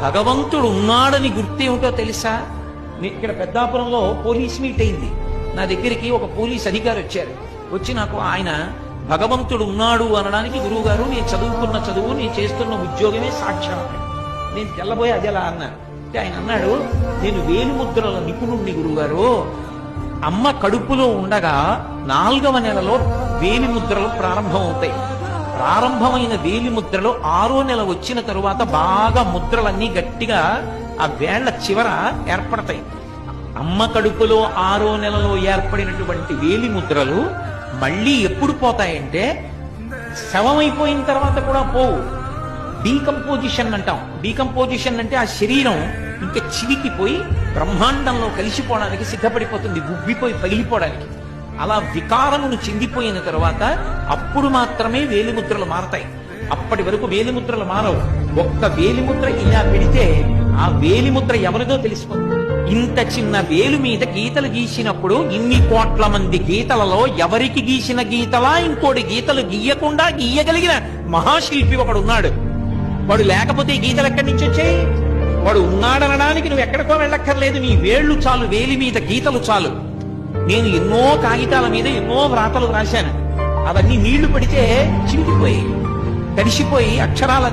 భగవంతుడు ఉన్నాడని గుర్తేమిటో తెలుసా? ఇక్కడ పెద్దాపురంలో పోలీస్ మీట్ అయింది. నా దగ్గరికి ఒక పోలీస్ అధికారి వచ్చారు. వచ్చి నాకు ఆయన భగవంతుడు ఉన్నాడు అనడానికి, గురువు గారు నేను చదువుకున్న చదువు, నేను చేస్తున్న ఉద్యోగమే సాక్ష్యం. నేను తెల్లబోయి అది ఎలా అన్నాను అంటే ఆయన అన్నాడు, నేను వేలిముద్రల నిపుణుణ్ణి గురువుగారు. అమ్మ కడుపులో ఉండగా 4వ నెలలో వేలిముద్రలు ప్రారంభమవుతాయి. ప్రారంభమైన వేలిముద్రలు 6వ నెల వచ్చిన తరువాత బాగా ముద్రలన్నీ గట్టిగా ఆ వేళ్ల చివర ఏర్పడతాయి. అమ్మ కడుపులో 6వ నెలలో ఏర్పడినటువంటి వేలిముద్రలు మళ్ళీ ఎప్పుడు పోతాయంటే శవమైపోయిన తర్వాత కూడా పోవు. డీకంపోజిషన్ అంటాం. డీకంపోజిషన్ అంటే ఆ శరీరం ఇంకా చివికిపోయి బ్రహ్మాండంలో కలిసిపోవడానికి సిద్ధపడిపోతుంది, ఉబ్బిపోయి పగిలిపోవడానికి. అలా వికారమును చెందిపోయిన తరువాత అప్పుడు మాత్రమే వేలిముద్రలు మారతాయి. అప్పటి వరకు వేలిముద్రలు మారవు. ఒక్క వేలిముద్ర ఇలా పెడితే ఆ వేలిముద్ర ఎవరిదో తెలిసిపోతుంది. ఇంత చిన్న వేలు మీద గీతలు గీసినప్పుడు ఇన్ని కోట్ల మంది గీతలలో ఎవరికి గీసిన గీతలా ఇంకోటి గీతలు గీయకుండా గీయగలిగిన మహాశిల్పి ఒకడు ఉన్నాడు. వాడు లేకపోతే ఈ గీతలు ఎక్కడి నుంచి వచ్చాయి? వాడు ఉన్నాడనడానికి నువ్వు ఎక్కడికో వెళ్ళక్కర్లేదు. నీ వేళ్లు చాలు, వేలి మీద గీతలు చాలు. నేను ఎన్నో కాగితాల మీద ఎన్నో వ్రాతలు రాశాను. అవన్నీ నీళ్లు పడితే చివికిపోయి తడిసిపోయి అక్షరాల